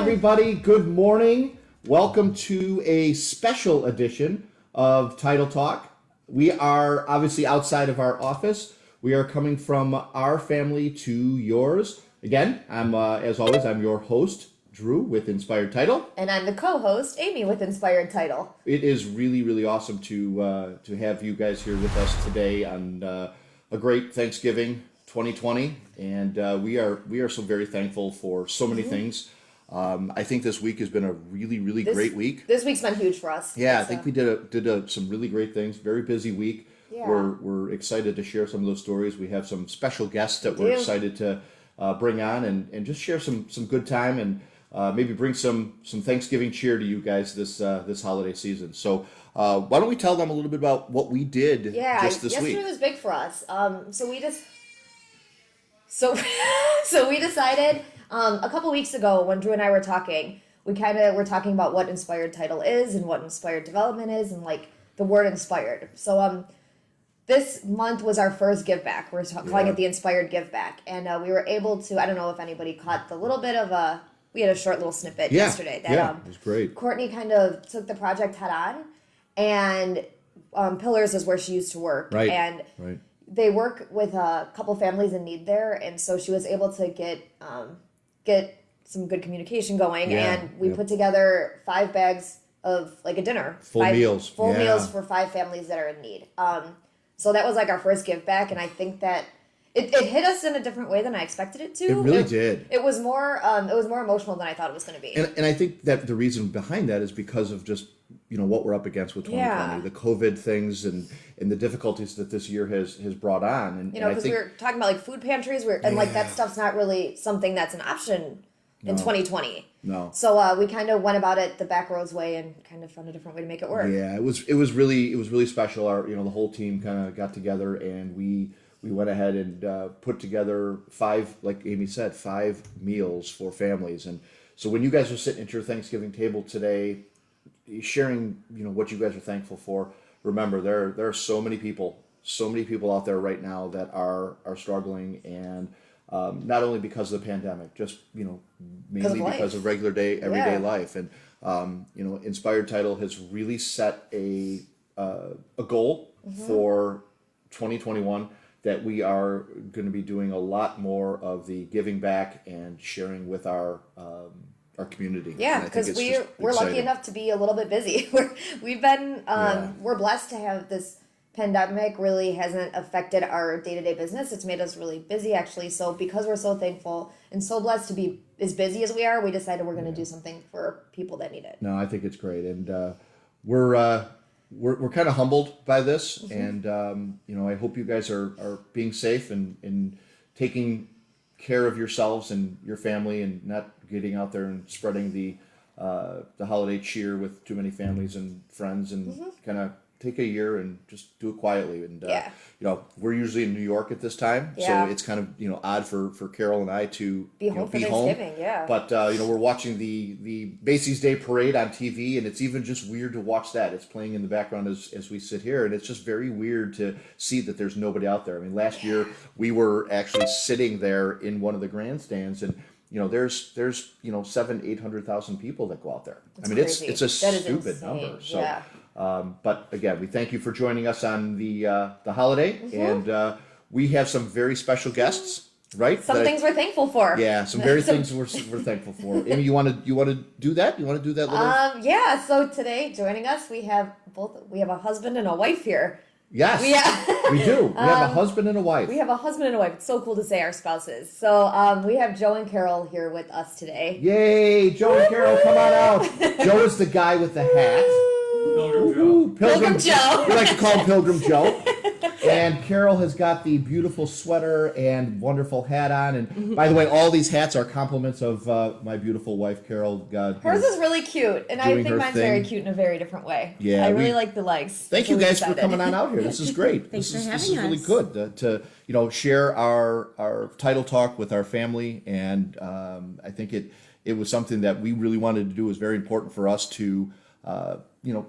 everybody. Good morning. Welcome to a special edition of Title Talk. We are obviously outside of our office. We are coming from our family to yours. Again, as always, I'm your host, Drew, with Inspired Title. And I'm the co-host, Amy, with Inspired Title. It is really, really awesome to have you guys here with us today on a great Thanksgiving 2020. And we are so very thankful for so many things. I think this week has been a really, really great week. This week's been huge for us. Yeah, I think we did some really great things. Very busy week. Yeah. We're excited to share some of those stories. We have some special guests that we're excited to bring on and just share some good time and maybe bring some Thanksgiving cheer to you guys this holiday season. So why don't we tell them a little bit about what we did just this week? Yesterday was big for us. So we decided a couple weeks ago when Dru and I were talking, we kind of were talking about what Inspired Title is and what Inspired Development is and like the word inspired. So this month was our first give back. We're calling it the Inspired Give Back, and we were able to. I don't know if anybody caught the little bit of we had a short little snippet yesterday that it was great. Courtney kind of took the project head on, and Pillars is where she used to work, and they work with a couple families in need there, and so she was able to get some good communication going, and we put together 5 bags of like a dinner, full meals for 5 families that are in need. So that was like our first give back, and I think that it hit us in a different way than I expected it to. It really did. It was more emotional than I thought it was going to be. And I think that the reason behind that is because of just what we're up against with 2020, the COVID things and the difficulties that this year has brought on. And because we were talking about like food pantries, and like that stuff's not really something that's an option in 2020. No. So we kind of went about it the back roads way and kind of found a different way to make it work. Yeah, it was really special. Our the whole team kind of got together and we went ahead and put together 5, like Amy said, 5 meals for families. And so when you guys are sitting at your Thanksgiving table today, sharing what you guys are thankful for, remember there are so many people out there right now that are struggling, and not only because of the pandemic, just mainly because of everyday life. And Inspired Title has really set a goal for 2021 that we are going to be doing a lot more of the giving back and sharing with our community. Yeah, because we're lucky enough to be a little bit busy. We're blessed to have this pandemic really hasn't affected our day-to-day business. It's made us really busy, actually. So because we're so thankful and so blessed to be as busy as we are, we decided we're going to do something for people that need it. No, I think it's great, and we're kind of humbled by this, and I hope you guys are being safe and taking care of yourselves and your family, and not getting out there and spreading the holiday cheer with too many families and friends, and kind of take a year and just do it quietly. And we're usually in New York at this time, so it's kind of odd for Carol and I to be home for Thanksgiving. Yeah, but we're watching the Macy's Day Parade on TV, and it's even just weird to watch that. It's playing in the background as we sit here, and it's just very weird to see that there's nobody out there. I mean, last year we were actually sitting there in one of the grandstands, and there's 700,000-800,000 people that go out there. That's crazy. It's a that stupid number. So. But again, we thank you for joining us on the holiday, and we have some very special guests, right? Some things we're thankful for. Yeah, some very things we're thankful for. Amy, you want to do that? You want to do that little? Yeah. So today, joining us, we have a husband and a wife here. Yes, we do. We have a husband and a wife. We have a husband and a wife. It's so cool to say our spouses. So we have Joe and Carol here with us today. Yay, Joe and Carol, come on out. Joe is the guy with the hat. Pilgrim Joe. Pilgrim Joe. We like to call him Pilgrim Joe. And Carol has got the beautiful sweater and wonderful hat on. And by the way, all these hats are compliments of my beautiful wife, Carol. Hers is really cute, and I think mine's very cute in a very different way. Yeah, I really like the legs. Thank you guys for coming on out here. This is great. Thanks for having us. This is really good to share our title talk with our family, and I think it was something that we really wanted to do. It was very important for us to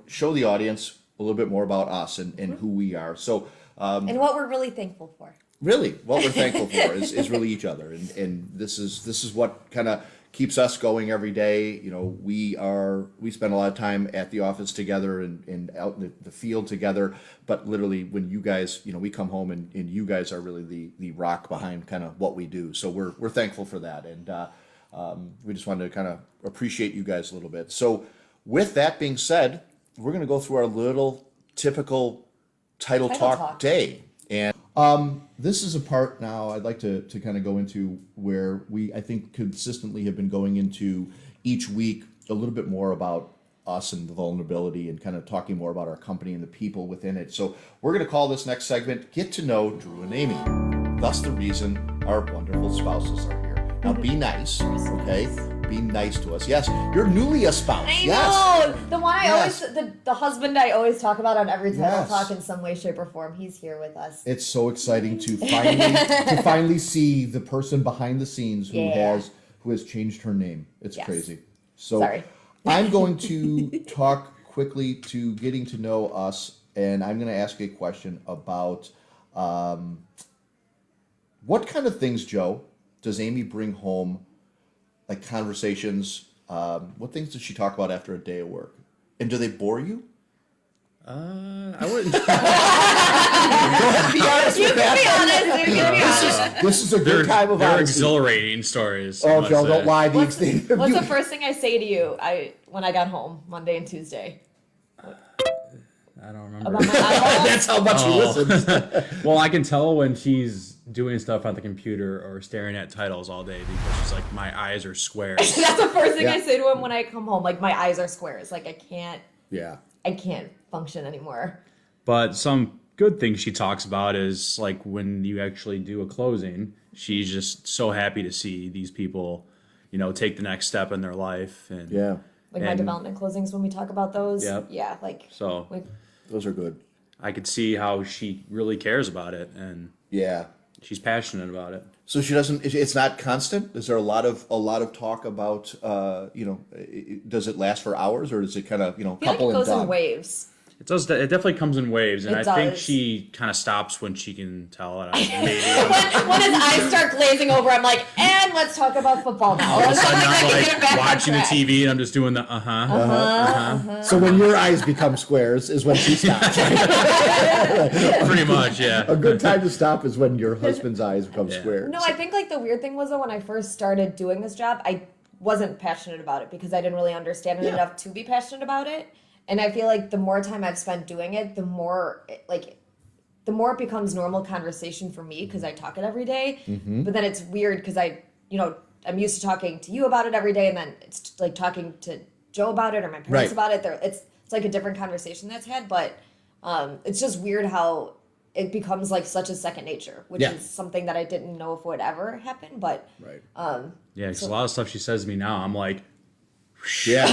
show the audience a little bit more about us and who we are. So. And what we're really thankful for. Really, what we're thankful for is really each other, and this is what kind of keeps us going every day. You know, we spend a lot of time at the office together and out in the field together. But literally, when you guys, you know, we come home and you guys are really the rock behind kind of what we do. So we're thankful for that, and we just wanted to kind of appreciate you guys a little bit. So with that being said, we're going to go through our little typical title talk day. And this is a part now I'd like to kind of go into where we, I think, consistently have been going into each week a little bit more about us and the vulnerability and kind of talking more about our company and the people within it. So we're going to call this next segment, Get to Know Dru and Aimee. Thus the reason our wonderful spouses are here. Now be nice, okay? Be nice to us. Yes, you're newly a spouse. I yes. know. The one I always, the husband I always talk about on every title talk in some way, shape, or form. He's here with us. It's so exciting to finally see the person behind the scenes who has changed her name. It's crazy. So sorry. I'm going to talk quickly to getting to know us, and I'm going to ask a question about what kind of things, Joe, does Aimee bring home? Like conversations, what things does she talk about after a day of work? And do they bore you? I wouldn't. Be honest with that. You can be honest. This is a good time of They're honesty. exhilarating stories. Oh, Joe, don't lie. What's the first thing I say to you when I got home Monday and Tuesday? I don't remember. About my eyeballs? That's how much he listens. Well, I can tell when she's doing stuff on the computer or staring at titles all day because she's like, my eyes are squares. That's the first thing I say to him when I come home. Like, my eyes are squares. Like, I can't function anymore. But some good things she talks about is like when you actually do a closing, she's just so happy to see these people, you know, take the next step in their life. And like my development closings when we talk about those. Yep. Yeah, like so those are good. I could see how she really cares about it, and she's passionate about it. So she doesn't. It's not constant. Is there a lot of talk about? Does it last for hours, or does it kind of I feel like couple it goes and in waves. It does. It definitely comes in waves, and It I think does. she kind of stops when she can tell it. Maybe when his eyes start glazing over, I'm like, and let's talk about football now. all of a sudden I'm Get it back like on watching the track. TV, and I'm just doing the So when your eyes become squares is when she stops. pretty much, yeah. A good time to stop is when your husband's eyes become squares. No, I think like the weird thing was though when I first started doing this job, I wasn't passionate about it because I didn't really understand it enough to be passionate about it. And I feel like the more time I've spent doing it, the more it becomes normal conversation for me because I talk it every day. Mm-hmm. But then it's weird because I'm used to talking to you about it every day, and then it's like talking to Joe about it or my parents about it. It's like a different conversation that's had, but it's just weird how it becomes like such a second nature, which is something that I didn't know if would ever happen. But Yeah, because a lot of stuff she says to me now, I'm like, yeah,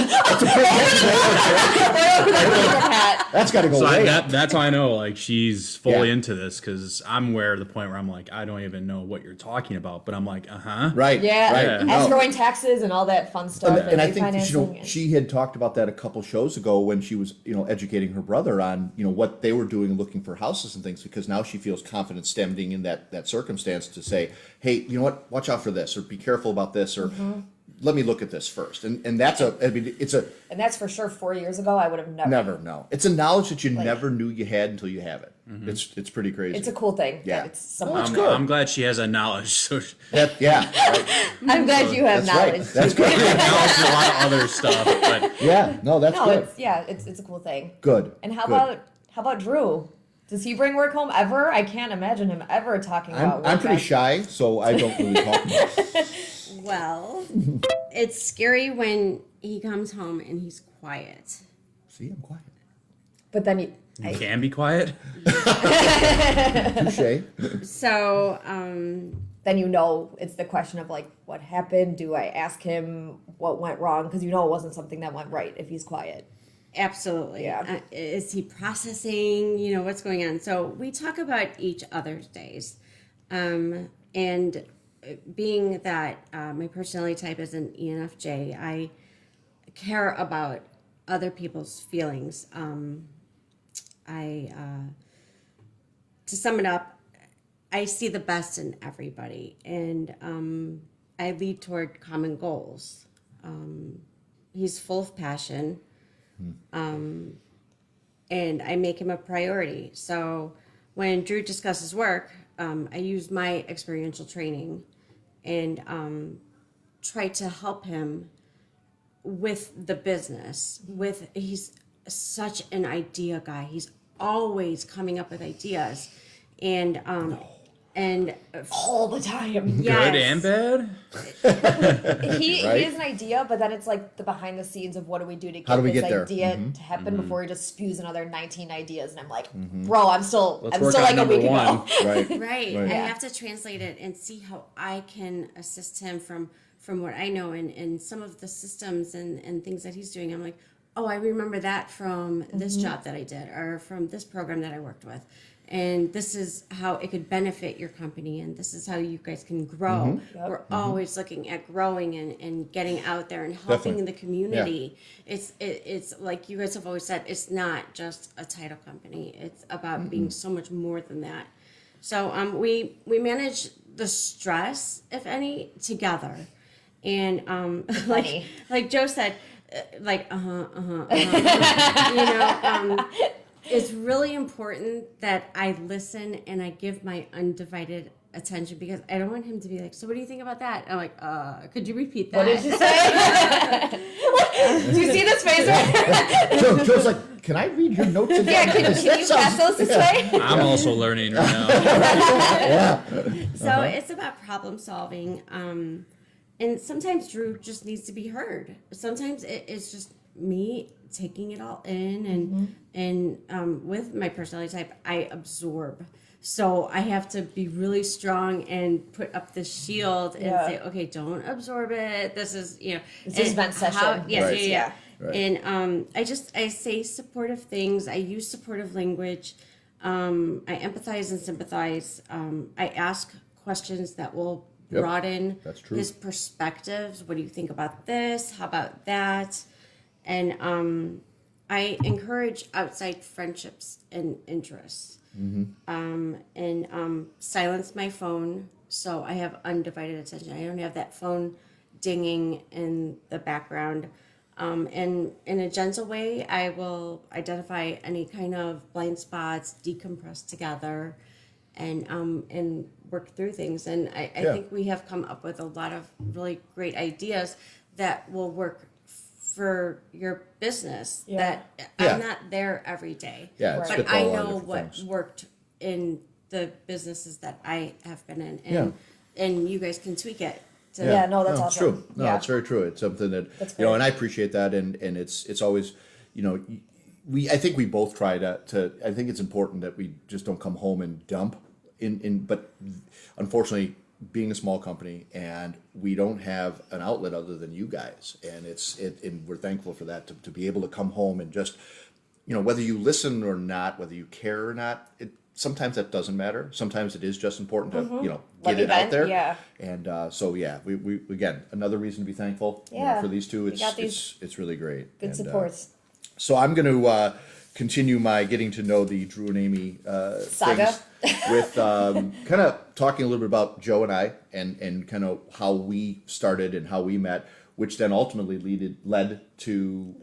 that's got to go so away. that's how I know like she's fully into this because I'm aware of the point where I'm like, I don't even know what you're talking about, but I'm like, Right. escrowing taxes and all that fun stuff. And I think refinancing she had talked about that a couple shows ago when she was educating her brother on what they were doing and looking for houses and things, because now she feels confident standing in that circumstance to say, hey, you know what, watch out for this, or be careful about this, or let me look at this first. And that's and that's for sure 4 years ago I would have never no. It's a knowledge that you never knew you had until you have it. Mm-hmm. It's pretty crazy. it's a cool thing. Yeah. It's somehow good. I'm glad she has that knowledge. So right. I'm glad you have That's knowledge. right. That's good. knowledge a lot of other stuff, but That's good. It's a cool thing. Good. And how about Dru? Does he bring work home ever? I can't imagine him ever talking about work. I'm pretty shy, so I don't really talk much. Well, it's scary when he comes home and he's quiet. See, I'm quiet. But then you can be quiet. Touche. So, then it's the question of like, what happened? Do I ask him what went wrong? Because it wasn't something that went right if he's quiet. absolutely. Yeah. Is he processing, what's going on? So we talk about each other's days. And being that my personality type is an ENFJ, I care about other people's feelings. To sum it up, I see the best in everybody, and I lead toward common goals. He's full of passion, and I make him a priority. So when Dru discusses work, I use my experiential training and try to help him with the business. He's such an idea guy. He's always coming up with ideas, and all the time. yes. Good and bad. He Right? has an idea, but then it's like the behind the scenes of what do we do to How get do we this get there? idea to happen before he just spews another 19 ideas, and I'm like, Mm-hmm. bro, I'm still Let's work on like a number week ago. one. Right. Right. Right. I Yeah. have to translate it and see how I can assist him from what I know and some of the systems and things that he's doing. I'm like, oh, I remember that from this job that I did or from this program that I worked with. And this is how it could benefit your company, and this is how you guys can grow. Yep. We're always looking at growing and getting out there and helping Definitely. the community. It's like you guys have always said, it's not just a title company. It's about being so much more than that. So we manage the stress, if any, together. And Funny. like Joe said, it's really important that I listen and I give my undivided attention because I don't want him to be like, so what do you think about that? I'm like, could you repeat that? What did you say? Do you see this face right? Joe's like, can I read your notes again? Yeah, can you pass those this way? I'm also learning right now. Yeah. So it's about problem solving. And sometimes Dru just needs to be heard. Sometimes it's just me taking it all in and with my personality type, I absorb. So I have to be really strong and put up this shield and say, okay, don't absorb it. This is, This is vent session. Yes, Right. yeah. Right. And I say supportive things. I use supportive language. I empathize and sympathize. I ask questions that will Yep. broaden That's true. his perspectives. What do you think about this? How about that? And I encourage outside friendships and interests. And silence my phone so I have undivided attention. I don't have that phone dinging in the background. And in a gentle way, I will identify any kind of blind spots, decompress together, and work through things. And I Yeah. think we have come up with a lot of really great ideas that will work for your business. Yeah. That Yeah. I'm not there every day. Yeah, it's Right. But spitball I a lot of know different what things. worked in the businesses that I have been in, Yeah. and you guys can tweak it. To, Yeah, no, that's It's awesome. true. No, Yeah. it's very true. It's something that That's and great. I appreciate that, and it's always, I think we both try to. I think it's important that we just don't come home and dump but unfortunately, being a small company and we don't have an outlet other than you guys, and we're thankful for that to be able to come home and just, whether you listen or not, whether you care or not, sometimes that doesn't matter. Sometimes it is just important to Let get me it out vent, there. yeah. And so we again, another reason to be thankful Yeah. for these two. We It's got these it's really great. Good And, supports. so I'm going to continue my getting to know the Dru and Aimee Saga. things with kind of talking a little bit about Joe and I and kind of how we started and how we met, which then ultimately led to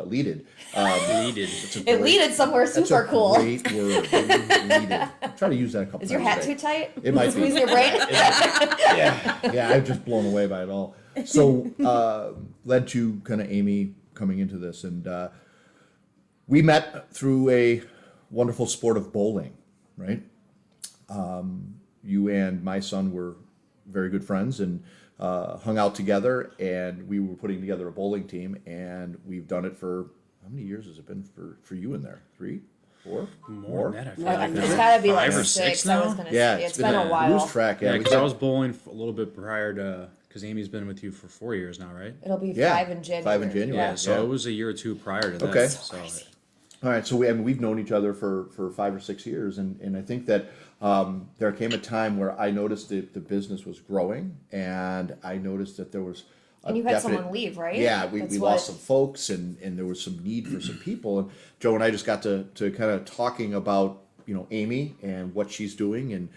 leaded. Needed. It leaded somewhere That's super a cool. great word. Leaded. Try to use that a couple Is times. your hat today. too tight? It might be. Squeezing your brain? Yeah, I'm just blown away by it all. So led to kind of Amy coming into this, and we met through a wonderful sport of bowling, right? You and my son were very good friends and hung out together, and we were putting together a bowling team, and we've done it for, how many years has it been for you in there? 3, 4? More than that, I feel Like, like. it's gotta be like 5 or 6. 6 I was now? gonna Yeah, say it's been a lose while. track. Yeah, we because I did- was bowling a little bit prior to, because Amy's been with you for 4 years now, right? It'll be Yeah, 5 in January. 5 in January. Yeah, so Yeah. it was a year or two prior to that. Okay. So All right, so we've known each other for 5 or 6 years, and I think that there came a time where I noticed that the business was growing, and I noticed that there was a And you had definite, someone leave, right? Yeah, we That's lost what- some folks, and there was some need for some people, and Joe and I just got to kind of talking about Amy and what she's doing, and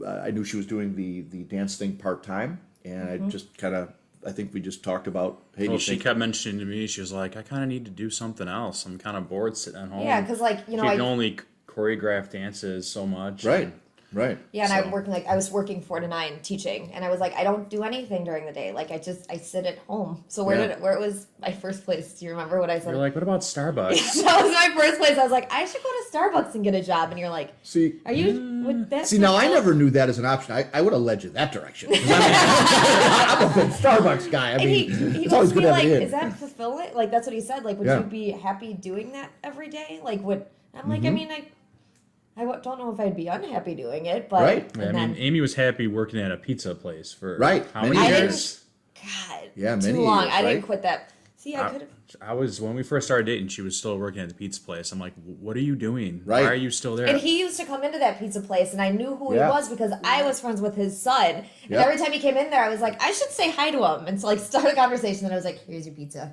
I knew she was doing the dance thing part time, And I just kind of, I think we just talked about, hey, do Well, you she think, kept mentioning to me, she was like, I kind of need to do something else. I'm kind of bored sitting at home. Yeah, because like She can only choreograph dances so much. right, right. Yeah, and So- I'm working I was working 4 to 9 teaching, and I was like, I don't do anything during the day. Like I sit at home. So Yeah. where was my first place? Do you remember what I said? You're like, what about Starbucks? That was my first place. I was like, I should go to Starbucks and get a job. And you're like, See, are you with that? now I never knew that as an option. I would have led you that direction. 'Cause I'm a big Starbucks guy. I And mean, he it's always must good be to like, have it in. is that fulfilling? Like that's what he said. Like, would Yeah. you be happy doing that every day? Like, would I'm like, Mm-hmm. I mean, don't know if I'd be unhappy doing it, but Right. Yeah, I and mean, then, Amy was happy working at a pizza place for Right. how Many many I years? God, Yeah, too many long. years, I didn't right? quit that. See, I could have. I was when we first started dating. She was still working at the pizza place. I'm like, what are you doing? Right. Why are you still there? And he used to come into that pizza place, and I knew who Yeah. he was because I was friends with his son. And Yep. every time he came in there, I was like, I should say hi to him, and so like start a conversation. And I was like, here's your pizza.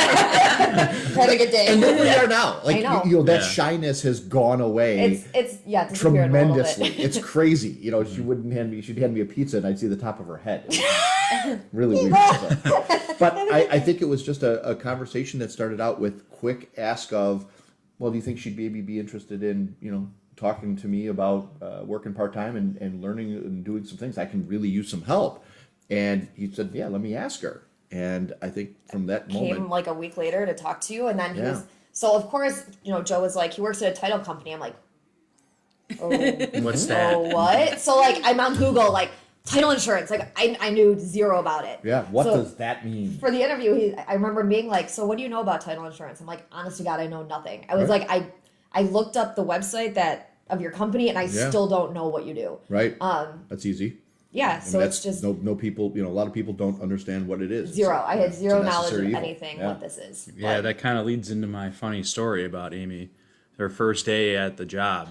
Have a good day. And look where we are now. Like, I know. that Yeah. shyness has gone away. It's disappeared a little bit. tremendously. It's crazy. She'd hand me a pizza and I'd see the top of her head. Really weird. But I think it was just a conversation that started out with quick ask of, well, do you think she'd maybe be interested in, talking to me about working part-time and learning and doing some things? I can really use some help. And he said, yeah, let me ask her. And I think from that moment, Came like a week later to talk to you, and then he Yeah. was. So of course, Joe was like, he works at a title company. I'm like, oh, What's that? oh, what? So like, I'm on Google, like title insurance. Like I knew zero about it. yeah, what So- does that mean? For the interview, I remember being like, so what do you know about title insurance? I'm like, honest to God, I know nothing. I was Right. like, I looked up the website of your company, and I Yeah. still don't know what you do. Right? That's easy. Yeah, And so that's it's just no people, a lot of people don't understand what it is. zero. I had It's a zero knowledge of necessary evil. anything Yeah. what this is. Yeah, But- that kind of leads into my funny story about Amy. Her first day at the job,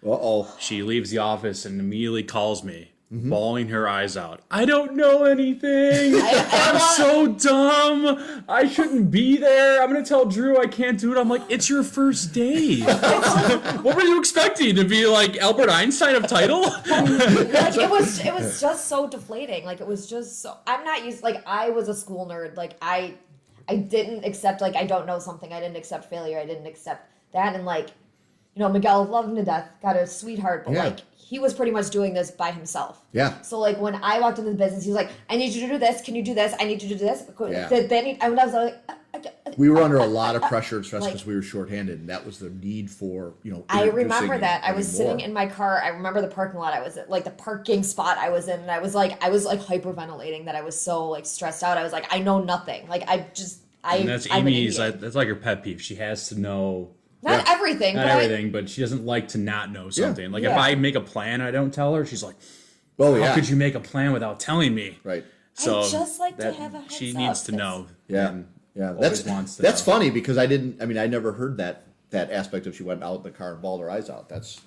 Uh-oh. she leaves the office and immediately calls me, Mm-hmm. bawling her eyes out. I don't know anything. I'm want- so dumb. I shouldn't be there. I'm gonna tell Drew I can't do it. I'm like, it's your first day. What were you expecting to be like Albert Einstein of title? like it was just so deflating. Like it was just so I'm not used like I was a school nerd. Like I didn't accept like I don't know something. I didn't accept failure. I didn't accept that, and like Miguel loved him to death, got a sweetheart, but Yeah. like he was pretty much doing this by himself. Yeah. So like when I walked into the business, he was like, "I need you to do this. Can you do this? I need you to do this." Yeah. I was like, We were under a lot of pressure and stress Like- because we were shorthanded, and that was the need for, I remember introducing that. I and was doing sitting more. in my car. I remember the parking lot I was at, like the parking spot I was in, and I was like hyperventilating that I was so like stressed out. I was like, I know nothing. Like And that's I'm an Amy's. idiot. That's like her pet peeve. She has to know Not Yeah. everything, not but everything, but she doesn't like to not know something. Like if Yeah. I make a plan, I don't tell her. She's like, Oh, "How yeah. could you make a plan without telling me?" Right. So just like to that- have a heads she up. needs to That's- know. Yeah. and Yeah. always wants to That's know. funny because I never heard that aspect of she went out in the car and bawled her eyes out. That's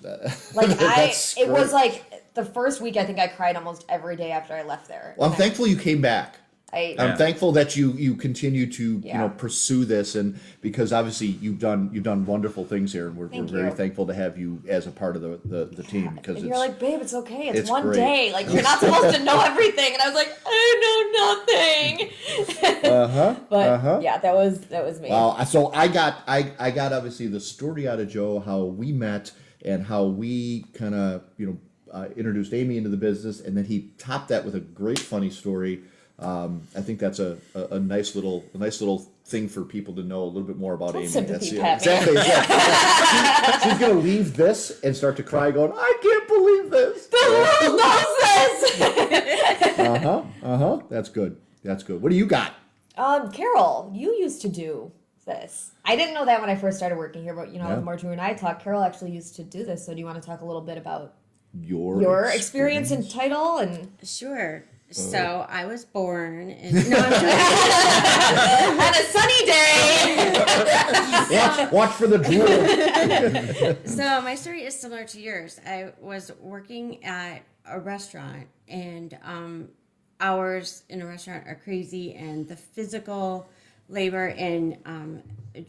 like that's it was great. like the first week I think I cried almost every day after I left there. Well, I'm And thankful you came back. I I'm Yeah. thankful that you continue to Yeah. pursue this, and because obviously you've done wonderful things here, and we're Thank very you. thankful to have you as a part of the team because and it's you're like, babe, it's okay. It's it's one great. day. Like you're not supposed to know everything. And I was like, I know nothing. But yeah, that was me. Wow. So I got obviously the story out of Joe, how we met and how we kind of introduced Amy into the business, and then he topped that with a great funny story. I think that's a nice little thing for people to know a little bit more about Amy. sympathy That's pat me. exactly. She's gonna leave this and start to cry, going, "I can't believe this." The world knows this. That's good. That's good. What do you got? Carol, you used to do this. I didn't know that when I first started working here, but Yeah. the more Drew and I talk, Carol actually used to do this. So do you want to talk a little bit about Your your experience in title and Sure. So I was born in on a sunny day? Watch for the drool. So my story is similar to yours. I was working at a restaurant, and hours in a restaurant are crazy, and the physical labor. And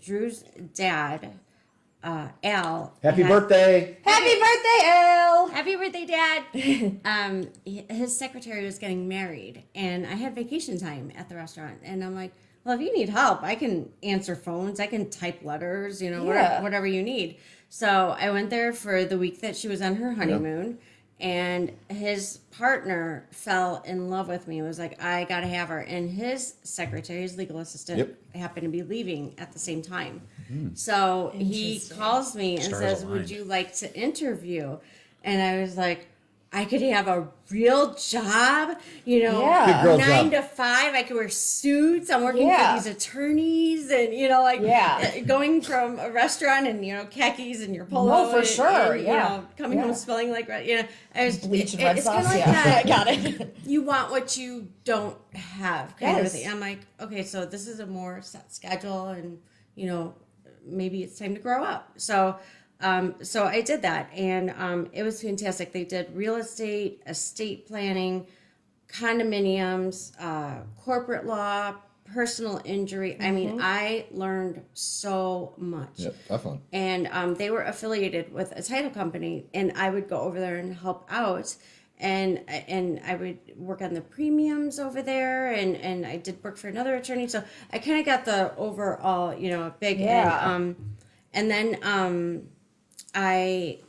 Drew's dad Al. Happy birthday! Happy birthday, Al! Happy birthday, Dad! His secretary was getting married, and I had vacation time at the restaurant, and I'm like, well, if you need help, I can answer phones, I can type letters, whatever you need. So I went there for the week that she was on her honeymoon, and his partner fell in love with me. It was like, I gotta have her. And his secretary, his legal assistant, happened to be leaving at the same time. So he calls me and says, would you like to interview? And I was like, I could have a real job, Big girl 9 job. to 5. I could wear suits. I'm working for these attorneys, and going from a restaurant and khakis and your polo. No, for sure. Coming home smelling like I was Bleach and red it's sauce. kind of like I that. got it. You want what you don't have, kind of a Yes. thing. I'm like, okay, so this is a more set schedule, and maybe it's time to grow up. So I did that, and it was fantastic. They did real estate, estate planning, condominiums, corporate law, personal injury. I mean, I learned so much. Yep, definitely. And they were affiliated with a title company, and I would go over there and help out. And I would work on the premiums over there, and I did work for another attorney. So I kind of got the overall, big. Yeah. And then I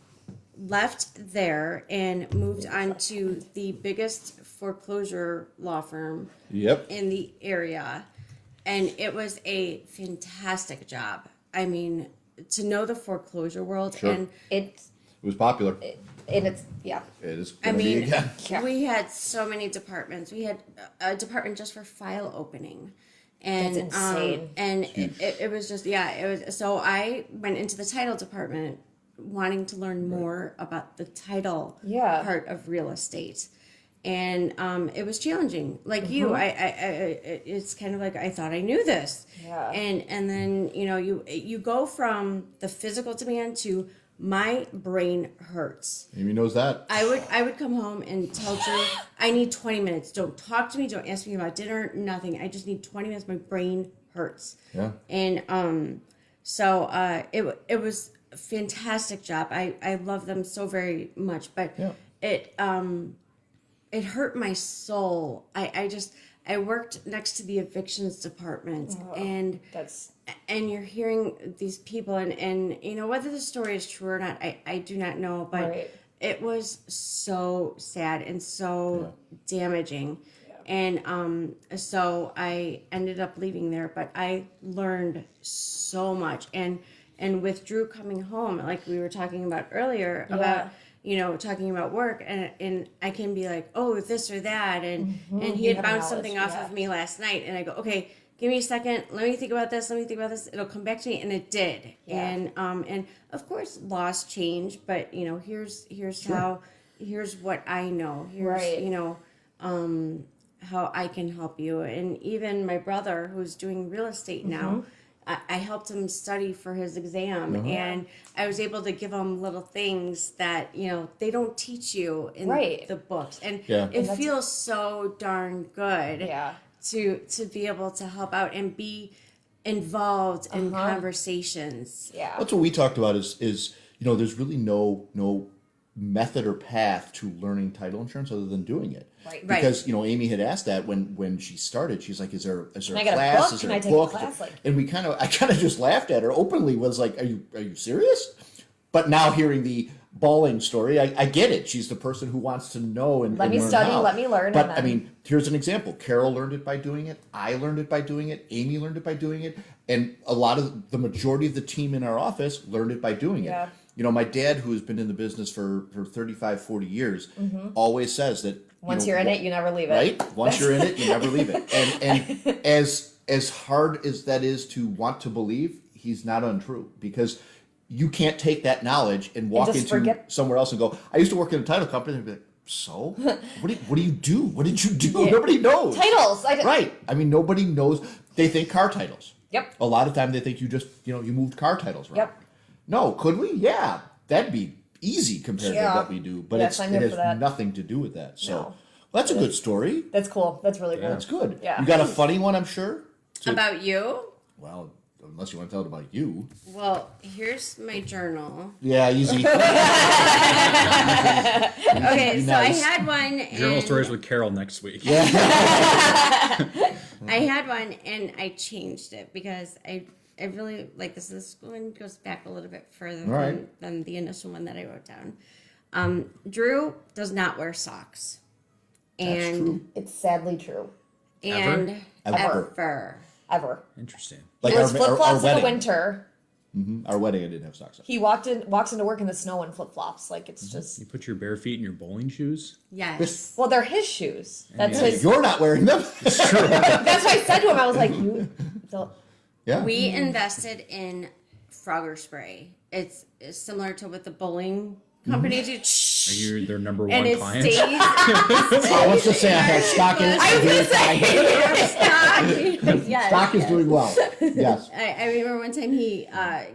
left there and moved on to the biggest foreclosure law firm in the area. And it was a fantastic job. I mean, to know the foreclosure world. Sure. And It was popular. And it's It is I going to be mean, again. we had so many departments. We had a department just for file opening. And, That's insane. And it was just, it was. So I went into the title department wanting to learn more about the title part of real estate. And it was challenging. Like you, it's kind of like, I thought I knew this. Yeah. And then, you go from the physical demand to my brain hurts. Amy knows that. I would come home and tell Drew, I need 20 minutes. Don't talk to me. Don't ask me about dinner. Nothing. I just need 20 minutes. My brain hurts. Yeah. And so it was a fantastic job. I love them so very much. But it hurt my soul. I worked next to the evictions department, and you're hearing these people, and whether the story is true or not, I do not know, but it was so sad and so damaging. And so I ended up leaving there, but I learned so much. And with Drew coming home, like we were talking about earlier, about talking about work, and I can be like, oh, this or that, and he had bounced something off of me last night, and I go, okay, give me a second, let me think about this, it'll come back to me, and it did. And of course laws change, but here's what I know, how I can help you. And even my brother, who's doing real estate now, I helped him study for his exam, and I was able to give him little things that they don't teach you in the books, and it feels so darn good to be able to help out and be involved in conversations. That's what we talked about is there's really no method or path to learning title insurance other than doing it. Right. Because Amy had asked that when she started. She's like, "Is there a I get a class? book? Is there Can I a take a book?" class? Like- And I kind of just laughed at her openly. Was like, "Are you serious?" But now hearing the bawling story, I get it. She's the person who wants to know and Let me learn study, how. let me learn, But and I then- mean, here's an example. Carol learned it by doing it. I learned it by doing it. Amy learned it by doing it, and the majority of the team in our office learned it by doing it. My dad, who has been in the business for 35, 40 years, always says that Once you're in it, you never leave it. right? Once you're in it, you never leave it. And as hard as that is to want to believe, he's not untrue, because you can't take that knowledge and walk just into forget- somewhere else and go, I used to work in a title company, and be like, so? What do you do? What did you do? Nobody knows. Titles. Right. I mean, nobody knows. They think car titles. Yep. A lot of time they think you just, you moved car titles around. Yep. No, could we? Yeah. That'd be easy compared to what we do. But Yes, it I'm here has for that. nothing to do with that. So No. well, that's a good story. That's cool. That's really cool. That's good. Yeah. You got a funny one, I'm sure? About you? Well, unless you want to tell it about you. Well, here's my journal. Yeah, easy. Okay, so I Nice. had one. Journal and stories with Carol next week. Yeah. I had one and I changed it because I really like this. This one goes back a little bit further Right. than the initial one that I wrote down. Drew does not wear socks. That's true. It's sadly true. And Ever. Ever. Interesting. He Like wears our flip flops in the wedding. winter. Our wedding, I didn't have socks on. He walks into work in the snow in flip flops. Like it's just. You put your bare feet in your bowling shoes? yes. Well, they're his shoes. That's his. You're not wearing them. That's what I said to him. I was like, you. Don't. Yeah. We invested in Frogger spray. It's similar to what the bowling company do. Are you their number And one it client? stays. I was just saying I had stock in it. I was gonna say. Yes, Stock is yes. doing well. Yes. I remember one time he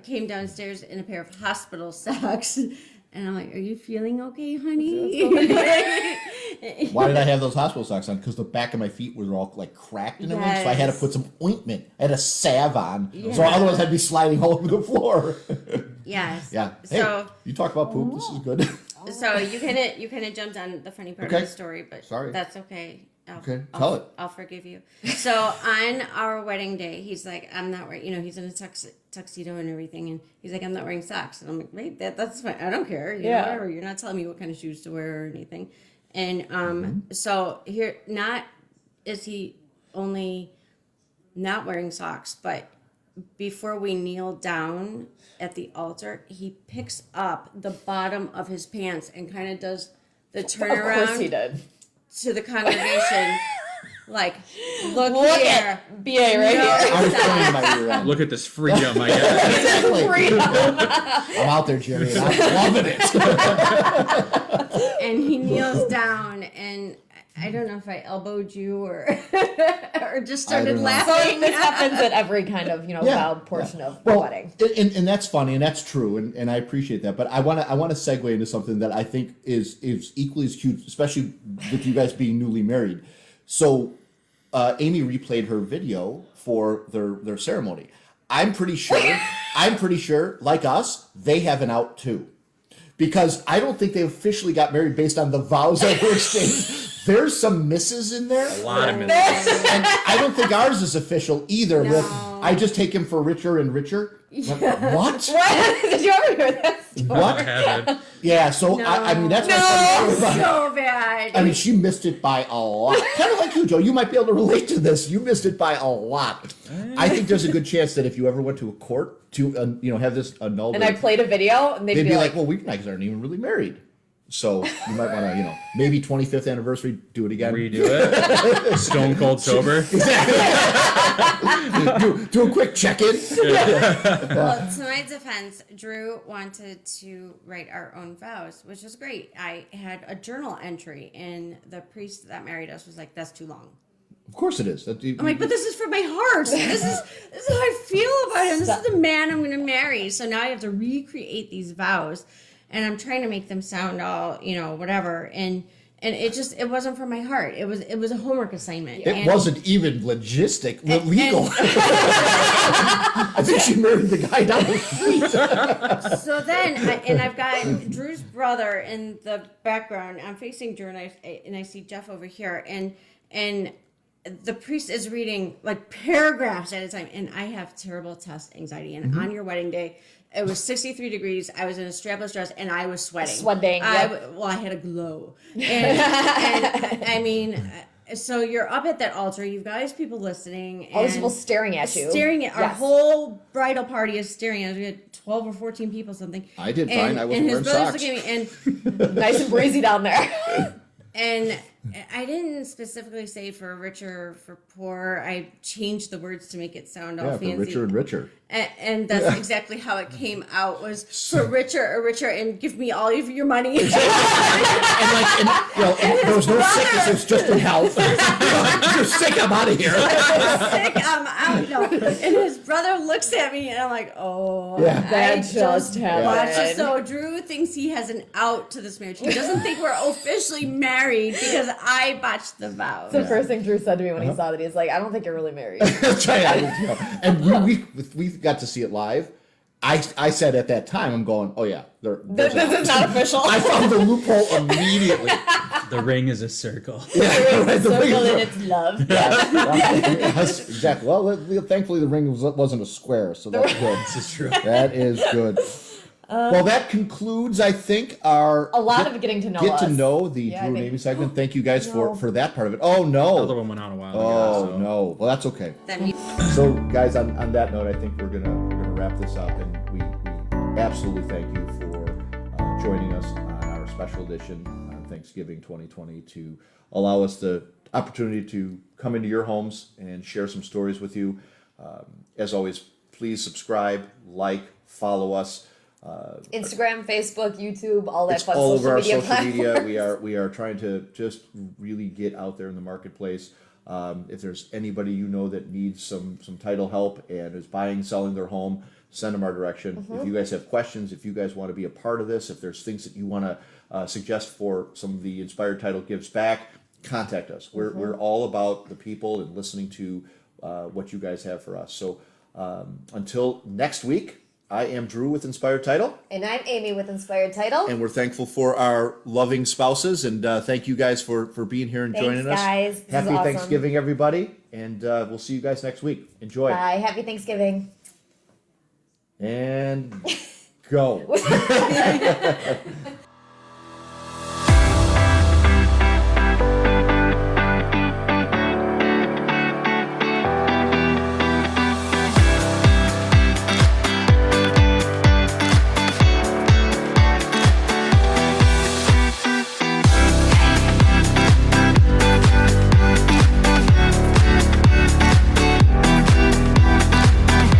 came downstairs in a pair of hospital socks, and I'm like, "Are you feeling okay, honey?" Why did I have those hospital socks on? Because the back of my feet were all like cracked and everything, so I had to Yes. put some ointment. I had a salve on, so Yeah. otherwise I'd be sliding all over the floor. Yes. Yeah. Hey, So you talk about poop. This is good. so you kind of jumped on the funny part Okay. of the story, but Sorry. that's okay. Okay, tell it. I'll forgive you. So on our wedding day, he's like, I'm not wearing, he's in a tuxedo and everything, and he's like, I'm not wearing socks. And I'm like, wait, that's fine. I don't care. You know, Yeah. whatever. You're not telling me what kind of shoes to wear or anything. And Mm-hmm. so here, not is he only not wearing socks, but before we kneel down at the altar, he picks up the bottom of his pants and kind of does the Of turnaround course he did. to the congregation, like, look Look here. at BA right No. here. I was playing my ear end. Look at this freedom I got. Exactly. Freedom. I'm out there, Jerry, and I'm loving it. And he kneels down, and I don't know if I elbowed you or or just started don't know. So laughing. this happens at every kind of loud portion of the wedding. And that's funny, and that's true, and I appreciate that. But I want to segue into something that I think is equally as cute, especially with you guys being newly married. So, Amy replayed her video for their ceremony. I'm pretty sure, like us, they have an out too, because I don't think they officially got married based on the vows that were exchanged. There's some misses in there. A lot of minutes. And I don't think ours is official either. No. With I just take him for richer and richer. What? What? Did you ever hear that story? I What? haven't. Yeah. So I mean that's my funny story about it. So bad. I mean, she missed it by a lot. Kind of like you, Joe. You might be able to relate to this. You missed it by a lot. I think there's a good chance that if you ever went to a court to have this annulled, And I played a video, and they'd be like, "Well, we guys aren't even really married." So you might want to, maybe 25th anniversary, do it again. Redo it. Stone cold sober. do a quick check-in. Well, to my defense, Drew wanted to write our own vows, which was great. I had a journal entry, and the priest that married us was like, "That's too long." Of course it is. I'm like, but this is from my heart. This is how I feel about him. This is the man I'm going to marry. So now I have to recreate these vows, and I'm trying to make them sound all whatever. And it wasn't from my heart. It was a homework assignment. It wasn't even legal. I think she married the guy down the street. So then, I've got Drew's brother in the background. I'm facing Drew, and I see Jeff over here, and the priest is reading like paragraphs at a time, and I have terrible test anxiety. And on your wedding day, it was 63 degrees. I was in a strapless dress, and I was sweating. Sweating, yep. I had a glow, and I mean. So you're up at that altar. You've got these people listening. all these and people staring at you. Staring at our Yes. whole bridal party is staring at us. We had 12 or 14 people, something. I did fine. I wasn't and wearing his brother's socks. looking at me, Nice and breezy down there. and I didn't specifically say for richer or for poor. I changed the words to make it sound all Yeah, fancy. for richer and richer. And that's exactly how it came out, was for richer or richer, and give me all of your money. And there was no sickness. It was just in health. You're sick. I'm out of here. Sick, I'm out. No. And his brother looks at me, and I'm like, oh, Yeah. That I just happened. watched it. So Drew thinks he has an out to this marriage. He doesn't think we're officially married because because I botched the vow. The first thing Drew said to me when he saw that, he's like, I don't think you're really married. That's right. And we got to see it live. I said at that time, I'm going, oh yeah, This is not official. I found the loophole immediately. The ring is a circle. Yeah, right, the ring Circle is and it's love. yes, exactly. Well, thankfully the ring wasn't a square, so that's good. This is true. That is good. Well, that concludes, I think, our A lot of getting to know get us. to know the Yeah, I Drew and think- Aimee segment. Thank you guys No. for that part of it. Oh no. Another one went on a while ago. Oh so. no. Well, that's okay. That means So, guys, on that note, I think we're gonna wrap this up, and we absolutely thank you for joining us on our special edition on Thanksgiving 2020 to allow us the opportunity to come into your homes and share some stories with you. As always, please subscribe, like, follow us. Instagram, Facebook, YouTube, all that It's fun all social over our media social media. platforms. We are trying to just really get out there in the marketplace. If there's anybody you know that needs some title help and is buying, selling their home, send them our direction. If you guys have questions, if you guys want to be a part of this, if there's things that you want to suggest for some of the Inspired Title Gives Back, contact us. We're all about the people and listening to what you guys have for us. So until next week, I am Drew with Inspired Title. And I'm Amy with Inspired Title. And we're thankful for our loving spouses. And thank you guys for being here and joining us. Guys. This is Happy awesome. Thanksgiving, everybody. And we'll see you guys next week. Enjoy. Bye. Happy Thanksgiving. And go.